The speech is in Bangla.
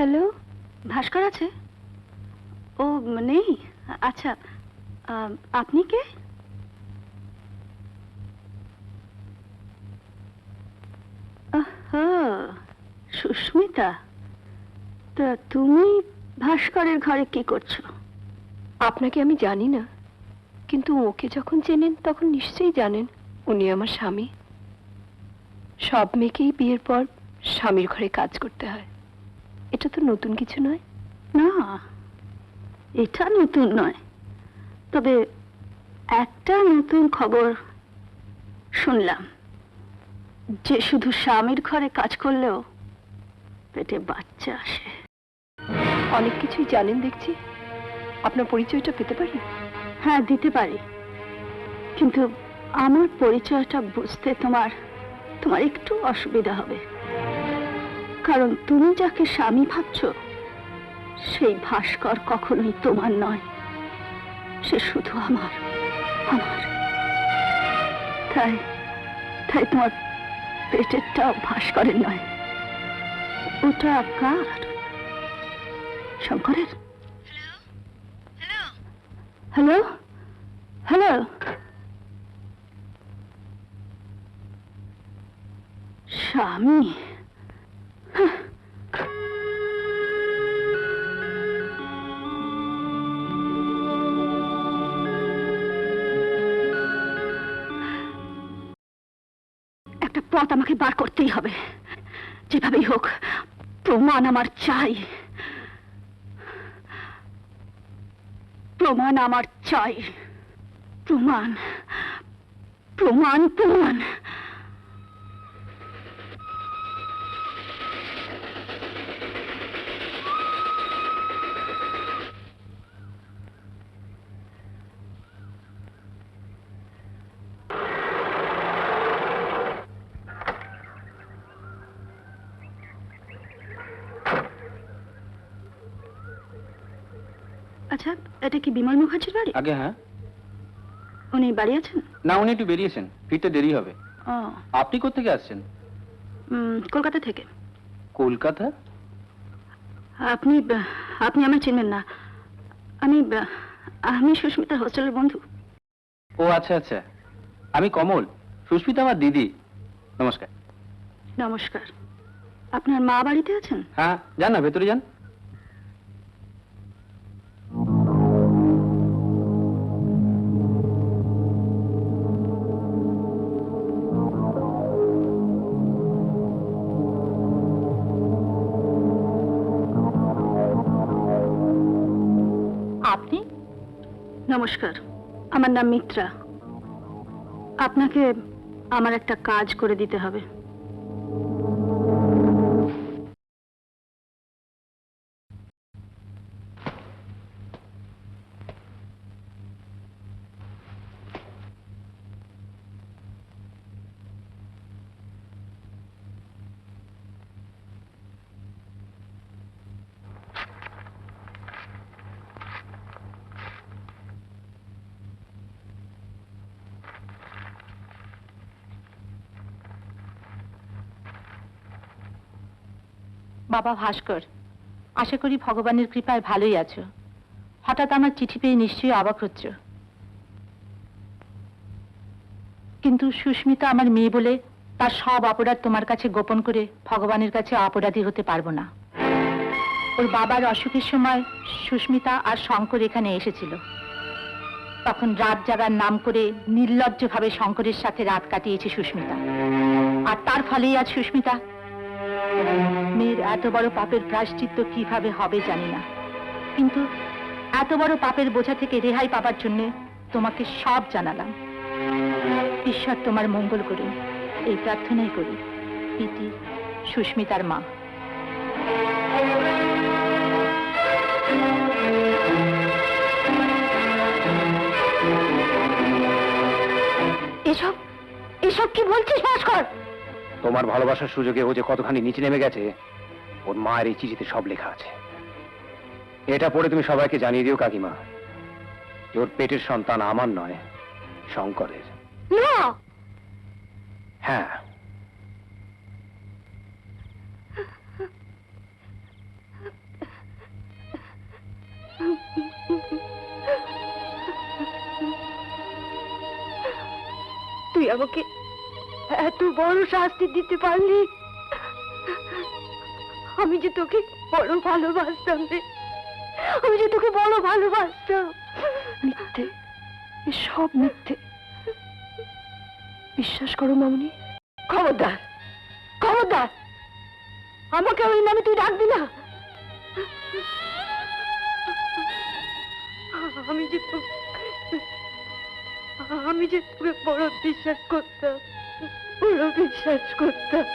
হ্যালো, ভাস্কর আছে? ও নেই? আচ্ছা, আপনি কে? সুস্মিতা, তা তুমি ভাস্করের ঘরে কি করছো? আপনাকে আমি জানি না, কিন্তু ওকে যখন চেনেন তখন নিশ্চয়ই জানেন উনি আমার স্বামী। সব মেয়েকেই বিয়ের পর স্বামীর ঘরে কাজ করতে হয়, এটা তো নতুন কিছু নয়। না, এটা নতুন নয়, তবে একটা নতুন খবর শুনলাম যে শুধু স্বামীর ঘরে কাজ করলেও পেটে বাচ্চা আসে। অনেক কিছুই জানেন দেখছি, আপনার পরিচয়টা পেতে পারি? হ্যাঁ, দিতে পারি, কিন্তু আমার পরিচয়টা বুঝতে তোমার একটু অসুবিধা হবে, কারণ তুমি যাকে স্বামী ভাবছো সেই ভাস্কর কখনোই তোমার নয়, সে শুধু আমার। তাই তাই তোমার পেটেরটাও ভাস্করের নয়, ওটা কার? শঙ্করের? হ্যালো হ্যালো, স্বামী? একটা পথ আমাকে বার করতেই হবে, যেভাবেই হোক। প্রমাণ আমার চাই, প্রমাণ আমার চাই, প্রমাণ প্রমাণ প্রমাণ। আচ্ছা, এটা কি বিমল মুখার্জির বাড়ি? আগে হ্যাঁ। উনি বাড়ি আছেন? না, উনি একটু বেরিয়েছেন, ফিরতে দেরি হবে। ও, আপনি কোত্থেকে আসছেন? কলকাতা থেকে। কলকাতা? আপনি আপনি আমায় চিনবেন না, আমি আমি সুস্মিতার হোস্টেলের বন্ধু। ও আচ্ছা আচ্ছা, আমি কমল, সুস্মিতা আমার দিদি। নমস্কার। নমস্কার। আপনার মা বাড়িতে আছেন? হ্যাঁ, যান না, ভেতরে যান। আপনি? নমস্কার, আমার নাম মিত্রা। আপনাকে আমার একটা কাজ করে দিতে হবে। বাবা ভাস্কর, আশা করি ভগবানের কৃপায় ভালোই আছো। হঠাৎ আমার চিঠি পেয়ে নিশ্চয়ই অবাক হচ্ছ, কিন্তু সুস্মিতা আমার মেয়ে বলে তার সব অপরাধ তোমার কাছে গোপন করে ভগবানের কাছে অপরাধী হতে পারবো না। ওর বাবার অসুখের সময় সুস্মিতা আর শঙ্কর এখানে এসেছিল, তখন রাত জাগার নাম করে নির্লজ্জভাবে শঙ্করের সাথে রাত কাটিয়েছে সুস্মিতা, আর তার ফলেই আজ সুস্মিতা। মেয়ের এত বড় পাপের প্রায়শ্চিত্ত কিভাবে হবে জানি না, কিন্তু এত বড় পাপের বোঝা থেকে রেহাই পাবার জন্য তোমাকে সব জানালাম। ঈশ্বর তোমার মঙ্গল করুন, এই প্রার্থনাই করি। ইতি সুস্মিতার মা। এসব এসব কি বলছিস ভাস্কর? তোমার ভালোবাসার সুযোগে ও যে কতখানি নিচে নেমে গেছে ওর মায়ের এই চিঠিতে সব লেখা আছে। এটা পড়ে তুমি সবাইকে জানিয়ে দিও কাকিমা, ওর পেটের সন্তান আমার নয়, শঙ্করের। না। হ্যাঁ, আমাকে এত বড় শাস্তি দিতে পারলি? আমি যে তোকে বড় ভালোবাসতাম রে, আমি যে তোকে বড় ভালোবাসতাম। মিথ্যে, সব মিথ্যে। বিশ্বাস করো মামনি। খবরদার, খবরদার, আমাকে ওই নামে তুই ডাকবি না। আমি যে তোকে বড় বিশ্বাস করতাম, বড় বিশ্বাস করতাম।